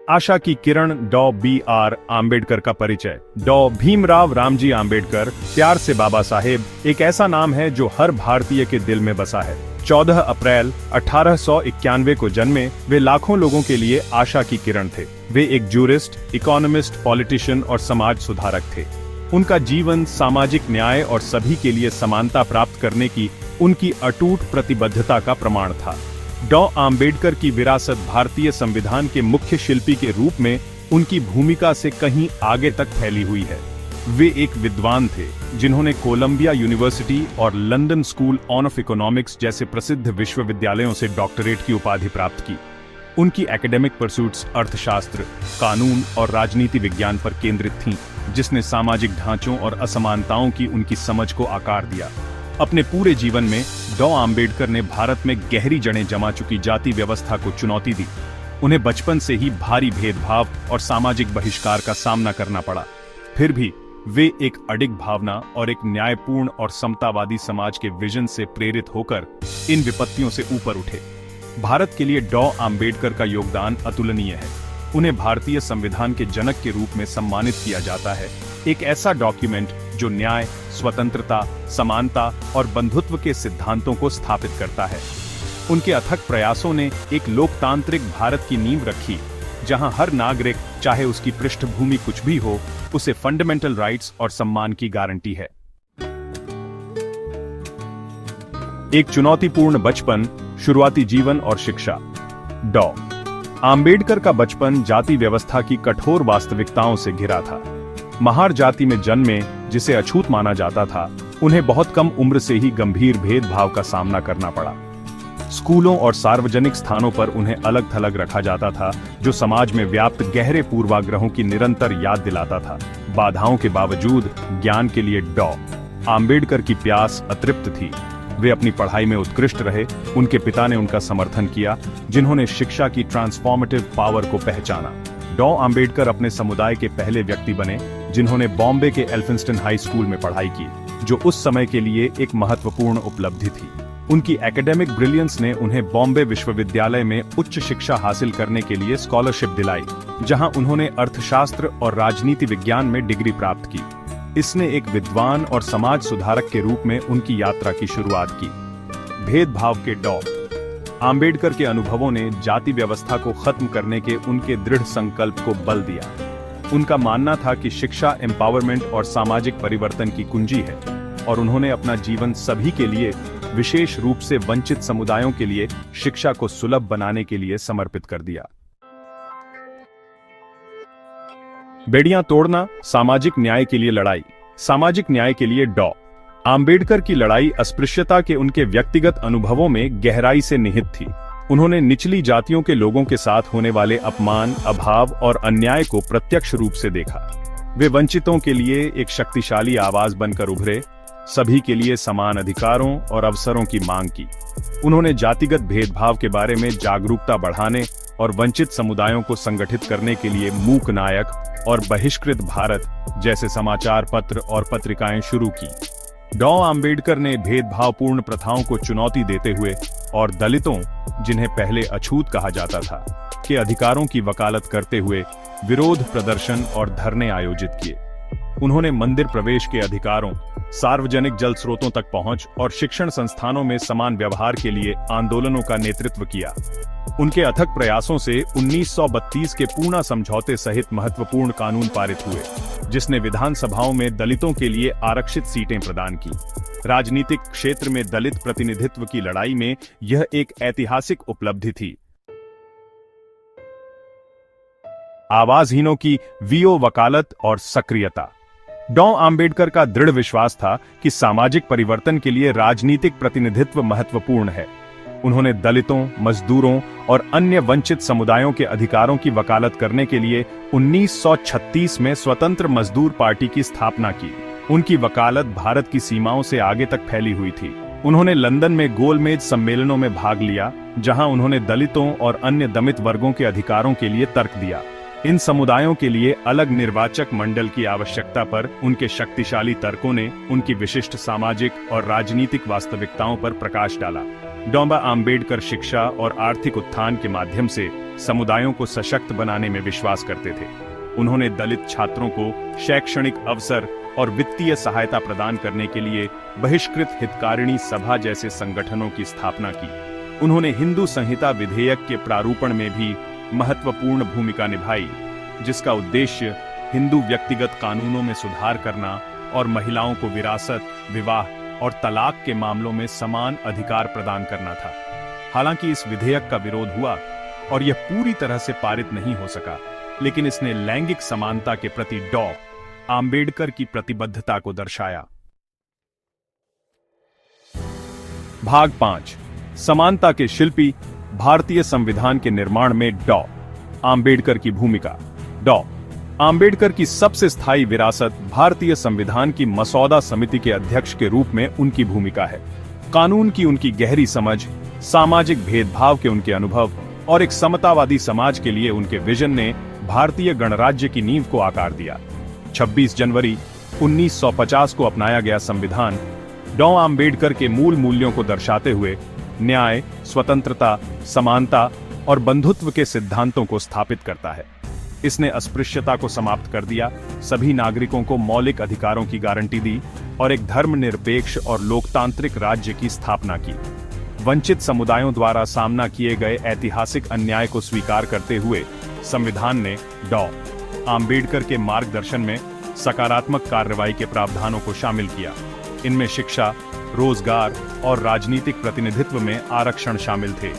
आशा की किरण डॉ B.R. आम्बेडकर का परिचय। डॉ भीमराव रामजी आम्बेडकर, प्यार से बाबा साहेब, एक ऐसा नाम है जो हर भारतीय के दिल में बसा है। 14 अप्रैल 1891 को जन्मे वे लाखों लोगों के लिए आशा की किरण थे। वे एक जूरिस्ट, इकोनॉमिस्ट, पॉलिटिशियन और समाज सुधारक थे। उनका जीवन सामाजिक न्याय और सभी के लिए समानता प्राप्त करने की उनकी अटूट प्रतिबद्धता का प्रमाण था। डॉ आम्बेडकर की विरासत भारतीय संविधान के मुख्य शिल्पी के रूप में उनकी भूमिका से कहीं आगे तक फैली हुई है। वे एक विद्वान थे जिन्होंने कोलंबिया यूनिवर्सिटी और लंदन स्कूल ऑफ इकोनॉमिक्स जैसे प्रसिद्ध विश्वविद्यालयों से डॉक्टरेट की उपाधि प्राप्त की। उनकी एकेडमिक परस्यूट्स अर्थशास्त्र, कानून और राजनीति विज्ञान पर केंद्रित थीं, जिसने सामाजिक ढांचों और असमानताओं की उनकी समझ को आकार दिया। अपने पूरे जीवन में डॉ आम्बेडकर ने भारत में गहरी जड़ें जमा चुकी जाति व्यवस्था को चुनौती दी। उन्हें बचपन से ही भारी भेदभाव और सामाजिक बहिष्कार का सामना करना पड़ा। फिर भी वे एक अडिग भावना और एक न्यायपूर्ण और समतावादी समाज के विजन से प्रेरित होकर इन विपत्तियों से ऊपर उठे। भारत के लिए डॉ आम्बेडकर का योगदान अतुलनीय है। उन्हें भारतीय संविधान के जनक के रूप में सम्मानित किया जाता है, एक ऐसा डॉक्यूमेंट जो न्याय, स्वतंत्रता, समानता और बंधुत्व के सिद्धांतों को स्थापित करता है। उनके अथक प्रयासों ने एक लोकतांत्रिक भारत की नींव रखी, जहां हर नागरिक, चाहे उसकी पृष्ठभूमि कुछ भी हो, उसे फंडामेंटल राइट्स और सम्मान की गारंटी है। एक चुनौतीपूर्ण बचपन, शुरुआती जीवन और शिक्षा। डॉ आम्बेडकर का बचपन जाति व्यवस्था की कठोर वास्तविकताओं से घिरा था। महार जाति में जन्मे, जिसे अछूत माना जाता था, उन्हें बहुत कम उम्र से ही गंभीर भेदभाव का सामना करना पड़ा। स्कूलों और सार्वजनिक स्थानों पर उन्हें अलग थलग रखा जाता था, जो समाज में व्याप्त गहरे पूर्वाग्रहों की निरंतर याद दिलाता था। बाधाओं के बावजूद ज्ञान के लिए डॉ आम्बेडकर की प्यास अतृप्त थी। वे अपनी पढ़ाई में उत्कृष्ट रहे। उनके पिता ने उनका समर्थन किया, जिन्होंने शिक्षा की ट्रांसफॉर्मेटिव पावर को पहचाना। डॉ आम्बेडकर अपने समुदाय के पहले व्यक्ति बने जिन्होंने बॉम्बे के एल्फिंस्टन हाई स्कूल में पढ़ाई की, जो उस समय के लिए एक महत्वपूर्ण उपलब्धि थी। उनकी एकेडमिक ब्रिलियंस ने उन्हें बॉम्बे विश्वविद्यालय में उच्च शिक्षा हासिल करने के लिए स्कॉलरशिप दिलाई, जहां उन्होंने अर्थशास्त्र और राजनीति विज्ञान में डिग्री प्राप्त की। इसने एक विद्वान और समाज सुधारक के रूप में उनकी यात्रा की शुरुआत की। भेदभाव के डॉ आम्बेडकर के अनुभवों ने जाति व्यवस्था को खत्म करने के उनके दृढ़ संकल्प को बल दिया। उनका मानना था कि शिक्षा एम्पावरमेंट और सामाजिक परिवर्तन की कुंजी है, और उन्होंने अपना जीवन सभी के लिए, विशेष रूप से वंचित समुदायों के लिए, शिक्षा को सुलभ बनाने के लिए समर्पित कर दिया। बेड़ियां तोड़ना, सामाजिक न्याय के लिए लड़ाई। सामाजिक न्याय के लिए डॉ आम्बेडकर की लड़ाई अस्पृश्यता के उनके व्यक्तिगत अनुभवों में गहराई से निहित थी। उन्होंने निचली जातियों के लोगों के साथ होने वाले अपमान, अभाव और अन्याय को प्रत्यक्ष रूप से देखा। वे वंचितों के लिए एक शक्तिशाली आवाज बनकर उभरे, सभी के लिए समान अधिकारों और अवसरों की मांग की। उन्होंने जातिगत भेदभाव के बारे में जागरूकता बढ़ाने और वंचित समुदायों को संगठित करने के लिए मूक नायक और बहिष्कृत भारत जैसे समाचार पत्र और पत्रिकाएं शुरू की। डॉ आम्बेडकर ने भेदभावपूर्ण प्रथाओं को चुनौती देते हुए और दलितों, जिन्हें पहले अछूत कहा जाता था, के अधिकारों की वकालत करते हुए विरोध प्रदर्शन और धरने आयोजित किए। उन्होंने मंदिर प्रवेश के अधिकारों, सार्वजनिक जल स्रोतों तक पहुंच और शिक्षण संस्थानों में समान व्यवहार के लिए आंदोलनों का नेतृत्व किया। उनके अथक प्रयासों से 1932 के पूना समझौते सहित महत्वपूर्ण कानून पारित हुए, जिसने विधानसभाओं में दलितों के लिए आरक्षित सीटें प्रदान की। राजनीतिक क्षेत्र में दलित प्रतिनिधित्व की लड़ाई में यह एक ऐतिहासिक उपलब्धि थी। आवाजहीनों की वीओ वकालत और सक्रियता। डॉ आम्बेडकर का दृढ़ विश्वास था कि सामाजिक परिवर्तन के लिए राजनीतिक प्रतिनिधित्व महत्वपूर्ण है। उन्होंने दलितों, मजदूरों और अन्य वंचित समुदायों के अधिकारों की वकालत करने के लिए 1936 में स्वतंत्र मजदूर पार्टी की स्थापना की। उनकी वकालत भारत की सीमाओं से आगे तक फैली हुई थी। उन्होंने लंदन में गोलमेज सम्मेलनों में भाग लिया, जहां उन्होंने दलितों और अन्य दमित वर्गों के अधिकारों के लिए तर्क दिया। इन समुदायों के लिए अलग निर्वाचक मंडल की आवश्यकता पर उनके शक्तिशाली तर्कों ने उनकी विशिष्ट सामाजिक और राजनीतिक वास्तविकताओं पर प्रकाश डाला। डॉ. आम्बेडकर शिक्षा और आर्थिक उत्थान के माध्यम से समुदायों को सशक्त बनाने में विश्वास करते थे। उन्होंने दलित छात्रों को शैक्षणिक अवसर और वित्तीय सहायता प्रदान करने के लिए बहिष्कृत हितकारिणी सभा जैसे संगठनों की स्थापना की। उन्होंने हिंदू संहिता विधेयक के प्रारूपण में भी महत्वपूर्ण भूमिका निभाई, जिसका उद्देश्य हिंदू व्यक्तिगत कानूनों में सुधार करना और महिलाओं को विरासत, विवाह और तलाक के मामलों में समान अधिकार प्रदान करना था। हालांकि इस विधेयक का विरोध हुआ और यह पूरी तरह से पारित नहीं हो सका, लेकिन इसने लैंगिक समानता के प्रति डॉ. आम्बेडकर की प्रतिबद्धता को दर्शाया। भाग 5 समानता के शिल्पी, भारतीय संविधान के निर्माण में डॉ. आम्बेडकर की भूमिका। डॉ. आम्बेडकर की सबसे स्थायी विरासत भारतीय संविधान की मसौदा समिति के अध्यक्ष के रूप में उनकी भूमिका है। कानून की उनकी गहरी समझ, सामाजिक भेदभाव के उनके अनुभव और एक समतावादी समाज के लिए उनके विजन ने भारतीय गणराज्य की नींव को आकार दिया। 26 जनवरी 1950 को अपनाया गया संविधान डॉ. आम्बेडकर के मूल मूल्यों को दर्शाते हुए न्याय, स्वतंत्रता, समानता और बंधुत्व के सिद्धांतों को स्थापित करता है। इसने अस्पृश्यता को समाप्त कर दिया, सभी नागरिकों को मौलिक अधिकारों की गारंटी दी और एक धर्मनिरपेक्ष और लोकतांत्रिक राज्य की स्थापना की। वंचित समुदायों द्वारा सामना किए गए ऐतिहासिक अन्याय को स्वीकार करते हुए संविधान ने डॉ. आम्बेडकर के मार्गदर्शन में सकारात्मक कार्रवाई के प्रावधानों को शामिल किया। इनमें शिक्षा, रोजगार और राजनीतिक प्रतिनिधित्व में आरक्षण शामिल थे,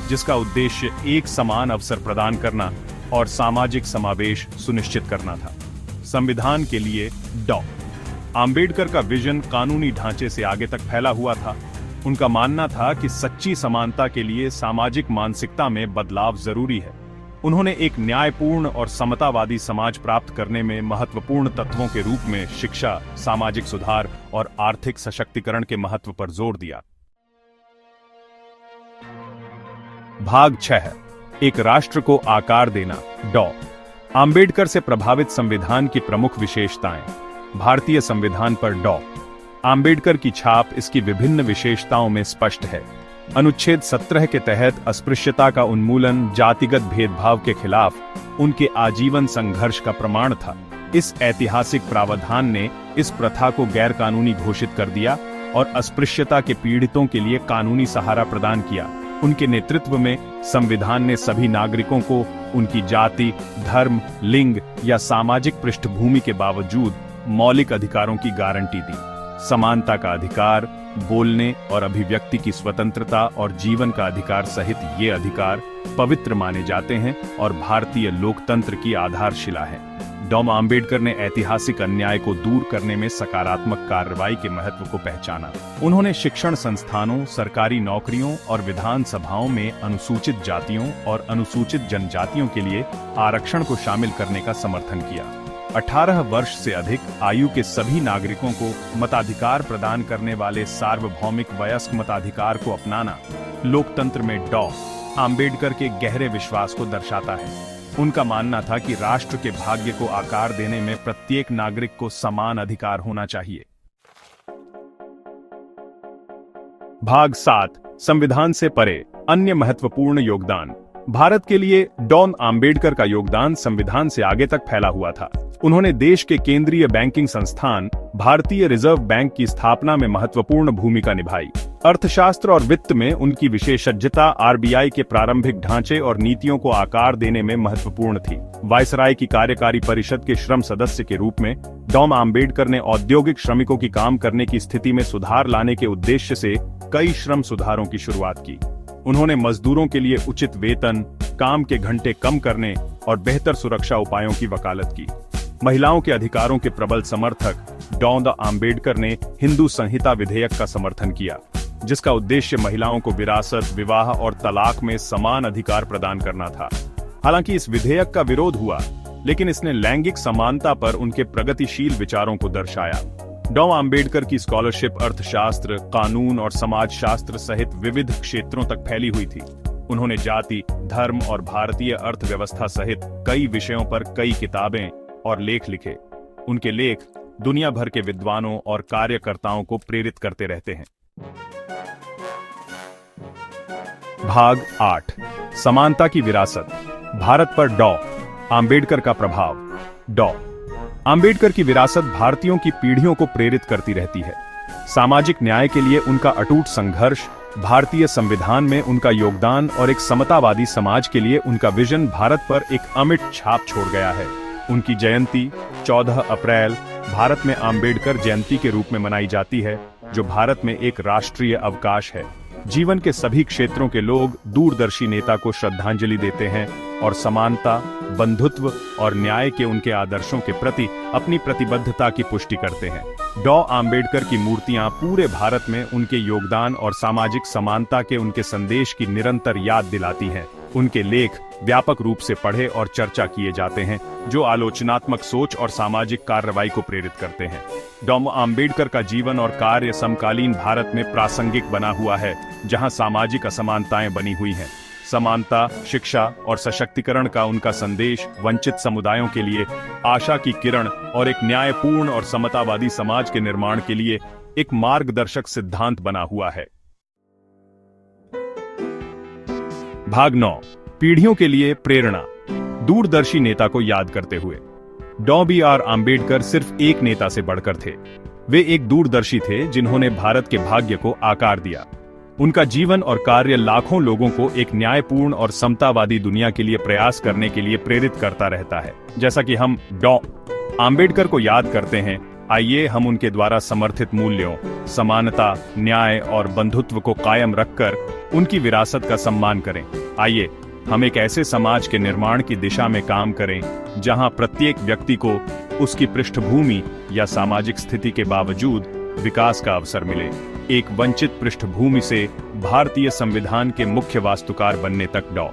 जिसका उद्देश्य एक समान अवसर प्रदान करना और सामाजिक समावेश सुनिश्चित करना था। संविधान के लिए डॉ. आम्बेडकर का विजन कानूनी ढांचे से आगे तक फैला हुआ था। उनका मानना था कि सच्ची समानता के लिए सामाजिक मानसिकता में बदलाव जरूरी है। उन्होंने एक न्यायपूर्ण और समतावादी समाज प्राप्त करने में महत्वपूर्ण तत्वों के रूप में शिक्षा, सामाजिक सुधार और आर्थिक सशक्तिकरण के महत्व पर जोर दिया। भाग 6 एक राष्ट्र को आकार देना। डॉ. आम्बेडकर से प्रभावित संविधान की प्रमुख विशेषताएं। भारतीय संविधान पर डॉ. आम्बेडकर की छाप इसकी विभिन्न विशेषताओं में स्पष्ट है। अनुच्छेद 17 के तहत अस्पृश्यता का उन्मूलन जातिगत भेदभाव के खिलाफ उनके आजीवन संघर्ष का प्रमाण था। इस ऐतिहासिक प्रावधान ने इस प्रथा को गैरकानूनी घोषित कर दिया और अस्पृश्यता के पीड़ितों के लिए कानूनी सहारा प्रदान किया। उनके नेतृत्व में संविधान ने सभी नागरिकों को उनकी जाति, धर्म, लिंग या सामाजिक पृष्ठभूमि के बावजूद मौलिक अधिकारों की गारंटी दी। समानता का अधिकार, बोलने और अभिव्यक्ति की स्वतंत्रता और जीवन का अधिकार सहित ये अधिकार पवित्र माने जाते हैं और भारतीय लोकतंत्र की आधारशिला है। डॉ. आम्बेडकर ने ऐतिहासिक अन्याय को दूर करने में सकारात्मक कार्रवाई के महत्व को पहचाना। उन्होंने शिक्षण संस्थानों, सरकारी नौकरियों और विधानसभाओं में अनुसूचित जातियों और अनुसूचित जनजातियों के लिए आरक्षण को शामिल करने का समर्थन किया। 18 वर्ष से अधिक आयु के सभी नागरिकों को मताधिकार प्रदान करने वाले सार्वभौमिक वयस्क मताधिकार को अपनाना लोकतंत्र में डॉ. आम्बेडकर के गहरे विश्वास को दर्शाता है। उनका मानना था कि राष्ट्र के भाग्य को आकार देने में प्रत्येक नागरिक को समान अधिकार होना चाहिए। भाग 7 संविधान से परे अन्य महत्वपूर्ण योगदान। भारत के लिए डॉ. आम्बेडकर का योगदान संविधान से आगे तक फैला हुआ था। उन्होंने देश के केंद्रीय बैंकिंग संस्थान भारतीय रिजर्व बैंक की स्थापना में महत्वपूर्ण भूमिका निभाई। अर्थशास्त्र और वित्त में उनकी विशेषज्ञता आरबीआई के प्रारंभिक ढांचे और नीतियों को आकार देने में महत्वपूर्ण थी। वायसराय की कार्यकारी परिषद के श्रम सदस्य के रूप में डॉ. आम्बेडकर ने औद्योगिक श्रमिकों की काम करने की स्थिति में सुधार लाने के उद्देश्य से कई श्रम सुधारों की शुरुआत की। उन्होंने मजदूरों के लिए उचित वेतन, काम के घंटे कम करने और बेहतर सुरक्षा उपायों की वकालत की। महिलाओं के अधिकारों के प्रबल समर्थक डॉ. आम्बेडकर ने हिंदू संहिता विधेयक का समर्थन किया, जिसका उद्देश्य महिलाओं को विरासत, विवाह और तलाक में समान अधिकार प्रदान करना था। हालांकि इस विधेयक का विरोध हुआ, लेकिन इसने लैंगिक समानता पर उनके प्रगतिशील विचारों को दर्शाया। डॉ. आम्बेडकर की स्कॉलरशिप अर्थशास्त्र, कानून और समाजशास्त्र सहित विविध क्षेत्रों तक फैली हुई थी। उन्होंने जाति, धर्म और भारतीय अर्थव्यवस्था सहित कई विषयों पर कई किताबें और लेख लिखे। उनके लेख दुनिया भर के विद्वानों और कार्यकर्ताओं को प्रेरित करते रहते हैं। भाग 8 समानता की विरासत। भारत पर डॉ. आंबेडकर का प्रभाव। डॉ. आंबेडकर की विरासत भारतीयों की पीढ़ियों को प्रेरित करती रहती है। सामाजिक न्याय के लिए उनका अटूट संघर्ष, भारतीय संविधान में उनका योगदान और एक समतावादी समाज के लिए उनका विजन भारत पर एक अमिट छाप छोड़ गया है। उनकी जयंती 14 अप्रैल भारत में आंबेडकर जयंती के रूप में मनाई जाती है, जो भारत में एक राष्ट्रीय अवकाश है। जीवन के सभी क्षेत्रों के लोग दूरदर्शी नेता को श्रद्धांजलि देते हैं और समानता, बंधुत्व और न्याय के उनके आदर्शों के प्रति अपनी प्रतिबद्धता की पुष्टि करते हैं। डॉ. आंबेडकर की मूर्तियां पूरे भारत में उनके योगदान और सामाजिक समानता के उनके संदेश की निरंतर याद दिलाती हैं। उनके लेख व्यापक रूप से पढ़े और चर्चा किए जाते हैं, जो आलोचनात्मक सोच और सामाजिक कार्रवाई को प्रेरित करते हैं। डॉ. आंबेडकर का जीवन और कार्य समकालीन भारत में प्रासंगिक बना हुआ है, जहां सामाजिक असमानताएं बनी हुई हैं। समानता, शिक्षा और सशक्तिकरण का उनका संदेश वंचित समुदायों के लिए आशा की किरण और एक न्यायपूर्ण और समतावादी समाज के निर्माण के लिए एक मार्गदर्शक सिद्धांत बना हुआ है। भाग 9 पीढ़ियों के लिए प्रेरणा। दूरदर्शी नेता को याद करते हुए। डॉ. बी.आर. आंबेडकर सिर्फ एक नेता से बढ़कर थे। वे एक दूरदर्शी थे जिन्होंने भारत के भाग्य को आकार दिया। उनका जीवन और कार्य लाखों लोगों को एक न्यायपूर्ण और समतावादी दुनिया के लिए प्रयास करने के लिए प्रेरित करता रहता है। जैसा कि हम डॉ. आंबेडकर को याद करते हैं, आइए हम उनके द्वारा समर्थित मूल्यों, समानता, न्याय और बंधुत्व को कायम रखकर उनकी विरासत का सम्मान करें। आइए हम एक ऐसे समाज के निर्माण की दिशा में काम करें जहां प्रत्येक व्यक्ति को उसकी पृष्ठभूमि या सामाजिक स्थिति के बावजूद विकास का अवसर मिले। एक वंचित पृष्ठभूमि से भारतीय संविधान के मुख्य वास्तुकार बनने तक डॉ.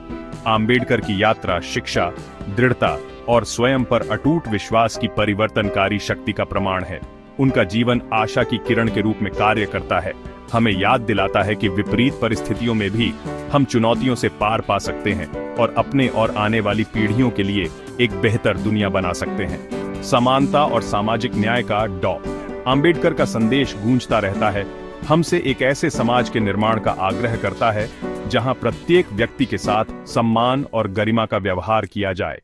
आंबेडकर की यात्रा शिक्षा, दृढ़ता और स्वयं पर अटूट विश्वास की परिवर्तनकारी शक्ति का प्रमाण है। उनका जीवन आशा की किरण के रूप में कार्य करता है, हमें याद दिलाता है कि विपरीत परिस्थितियों में भी हम चुनौतियों से पार पा सकते हैं और अपने और आने वाली पीढ़ियों के लिए एक बेहतर दुनिया बना सकते हैं। समानता और सामाजिक न्याय का डॉ. आंबेडकर का संदेश गूंजता रहता है, हमसे एक ऐसे समाज के निर्माण का आग्रह करता है जहां प्रत्येक व्यक्ति के साथ सम्मान और गरिमा का व्यवहार किया जाए।